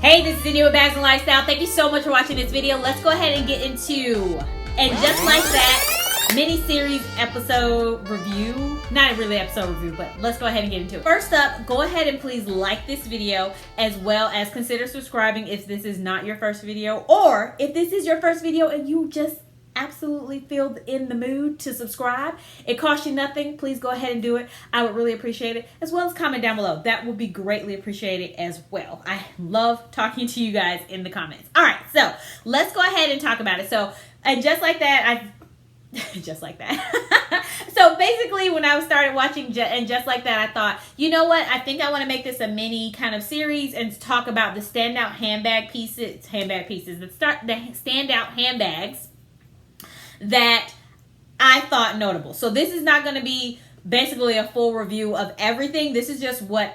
Hey, this is Video with Bags and Lifestyle. Thank you so much for watching this video. Let's go ahead and get into, and just like that, mini-series episode review. Not really episode review, but let's go ahead and get into it. First up, go ahead and please like this video, as well as consider subscribing if this is not your first video, or if this is your first video and you just absolutely feel in the mood to subscribe. It costs you nothing. Please go ahead and do it. I would really appreciate it, as well as comment down below. That would be greatly appreciated as well. I love talking to you guys in the comments. All right, so let's go ahead and talk about it. So, and just like that, just like that. So basically, when I started watching just like that, I thought, you know what? I think I want to make this a mini kind of series and talk about the standout handbag pieces, the standout handbags that I thought notable. So this is not going to be basically a full review of everything. This is just what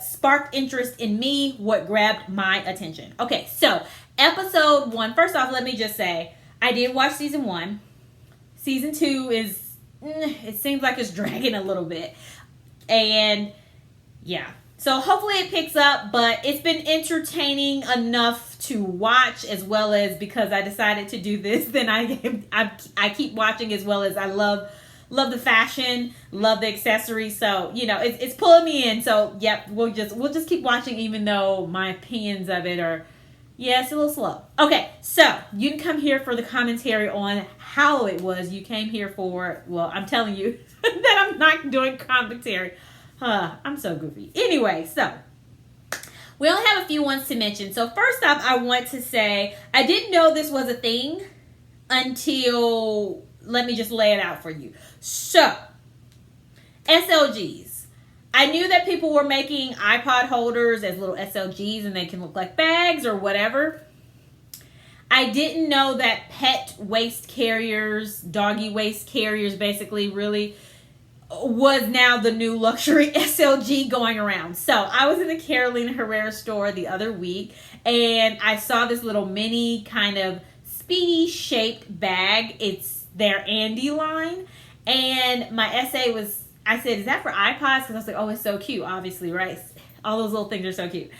sparked interest in me, what grabbed my attention. Okay, so episode 1. First off, let me just say, I did watch season 1. Season 2 is, it seems like it's dragging a little bit. And yeah. So hopefully it picks up, but it's been entertaining enough to watch, as well as because I decided to do this, then I keep watching, as well as I love the fashion, love the accessories. So, you know, it's pulling me in. So, yep, we'll just keep watching, even though my opinions of it are, yeah, it's a little slow. Okay, so you didn't come here for the commentary on how it was. You came here for, well, I'm telling you that I'm not doing commentary. I'm so goofy. Anyway, so we only have a few ones to mention. So first off, I want to say I didn't know this was a thing until, let me just lay it out for you. So, SLGs. I knew that people were making iPod holders as little SLGs and they can look like bags or whatever. I didn't know that pet waist carriers, doggy waist carriers, basically really was now the new luxury SLG going around. So I was in the Carolina Herrera store the other week, and I saw this little mini kind of speedy shaped bag. It's their Andy line, and my essay was, I said, is that for iPods? Because I was like, oh, it's so cute, obviously, right? All those little things are so cute.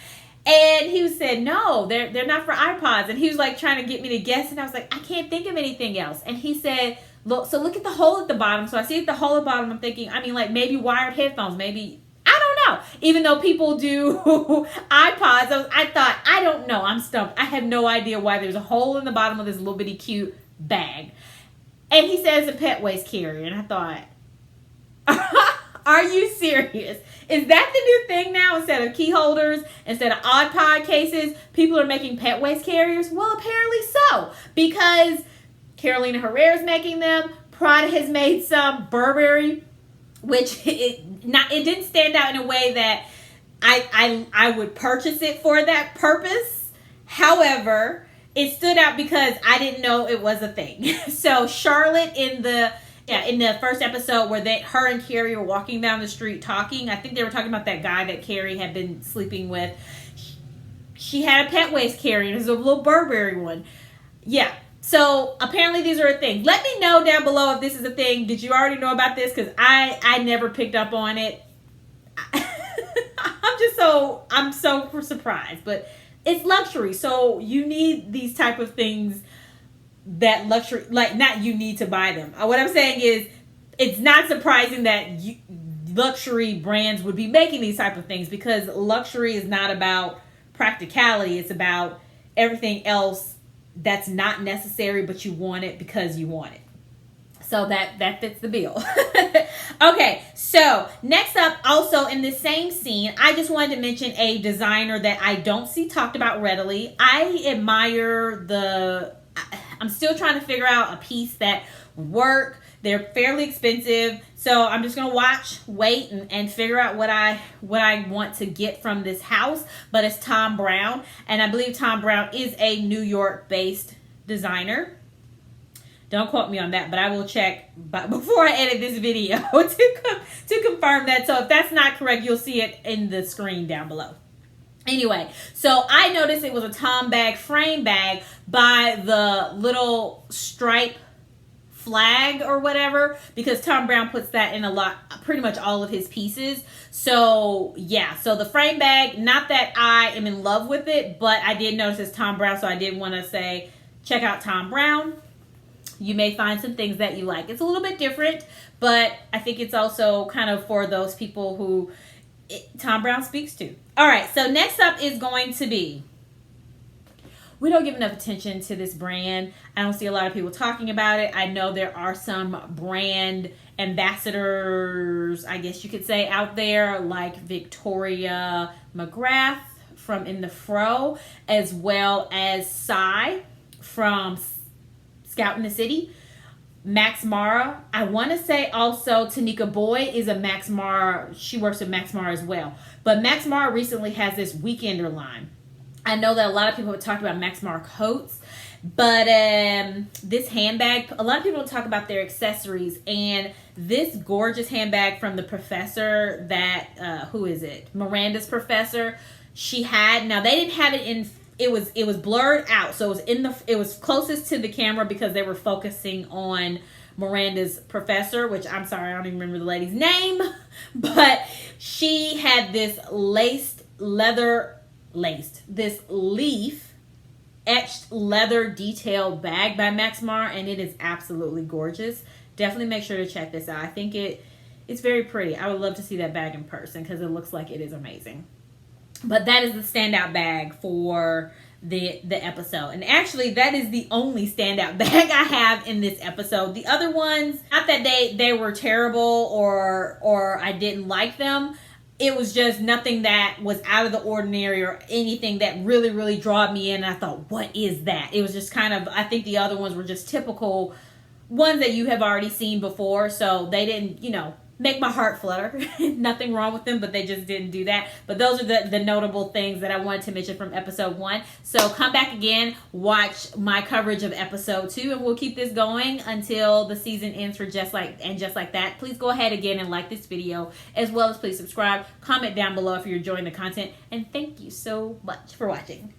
And he said, no, they're not for iPods. And he was like trying to get me to guess, and I was like, I can't think of anything else. And he said, look at the hole at the bottom. So I see at the hole at the bottom, I'm thinking, I mean, like maybe wired headphones, maybe, I don't know. Even though people do iPods, I thought, I don't know, I'm stumped. I have no idea why there's a hole in the bottom of this little bitty cute bag. And he says a pet waist carrier, and I thought, are you serious? Is that the new thing now? Instead of key holders, instead of odd pod cases, people are making pet waist carriers? Well, apparently so, because Carolina Herrera's making them. Prada has made some. Burberry, which it didn't stand out in a way that I would purchase it for that purpose. However, it stood out because I didn't know it was a thing. So Charlotte in the first episode where her and Carrie were walking down the street talking, I think they were talking about that guy that Carrie had been sleeping with. She had a pet waist carrier. It was a little Burberry one. Yeah. So apparently these are a thing. Let me know down below if this is a thing. Did you already know about this? Because I never picked up on it. I'm so surprised. But it's luxury, so you need these type of things. That luxury, like, not you need to buy them. What I'm saying is, it's not surprising that luxury brands would be making these type of things, because luxury is not about practicality. It's about everything else that's not necessary, but you want it because you want it. So that fits the bill. Okay, so next up, also in this same scene, I just wanted to mention a designer that I don't see talked about readily. I admire I'm still trying to figure out a piece that would work. They're fairly expensive, so I'm just gonna wait, and figure out what I want to get from this house. But it's Thom Browne, and I believe Thom Browne is a New York-based designer. Don't quote me on that, but I will check before I edit this video to confirm that. So if that's not correct, you'll see it in the screen down below. Anyway, so I noticed it was a Thom bag, frame bag, by the little stripe flag or whatever, because Thom Browne puts that in a lot pretty much all of his pieces. So yeah, so the frame bag, not that I am in love with it, but I did notice it's Thom Browne, so I did want to say check out Thom Browne. You may find some things that you like. It's a little bit different, but I think it's also kind of for those people who Thom Browne speaks to. All right, so next up is going to be, we don't give enough attention to this brand. I don't see a lot of people talking about it. I know there are some brand ambassadors, I guess you could say, out there, like Victoria McGrath from In the Fro, as well as Sai from Scout in the City. Max Mara. I want to say also Tanika Boyd is a Max Mara. She works with Max Mara as well. But Max Mara recently has this Weekender line. I know that a lot of people have talked about Max Mara coats, but this handbag, a lot of people talk about their accessories, and this gorgeous handbag from the professor that, who is it? Miranda's professor. She had, now they didn't have it in, it was blurred out, so it was closest to the camera because they were focusing on Miranda's professor, which I'm sorry, I don't even remember the lady's name, but she had this this leaf etched leather detailed bag by Max Mara, and it is absolutely gorgeous. Definitely make sure to check this out. I think it's very pretty. I would love to see that bag in person because it looks like it is amazing. But that is the standout bag for the episode. And actually, that is the only standout bag I have in this episode. The other ones, not that they were terrible or I didn't like them. It was just nothing that was out of the ordinary or anything that really, really drawed me in. I thought, what is that? It was just kind of, I think the other ones were just typical ones that you have already seen before. So they didn't, make my heart flutter. Nothing wrong with them, but they just didn't do that. But those are the notable things that I wanted to mention from episode 1. So come back again, watch my coverage of episode 2, and we'll keep this going until the season ends for Just Like That. Please go ahead again and like this video, as well as please subscribe, comment down below if you're enjoying the content, and thank you so much for watching.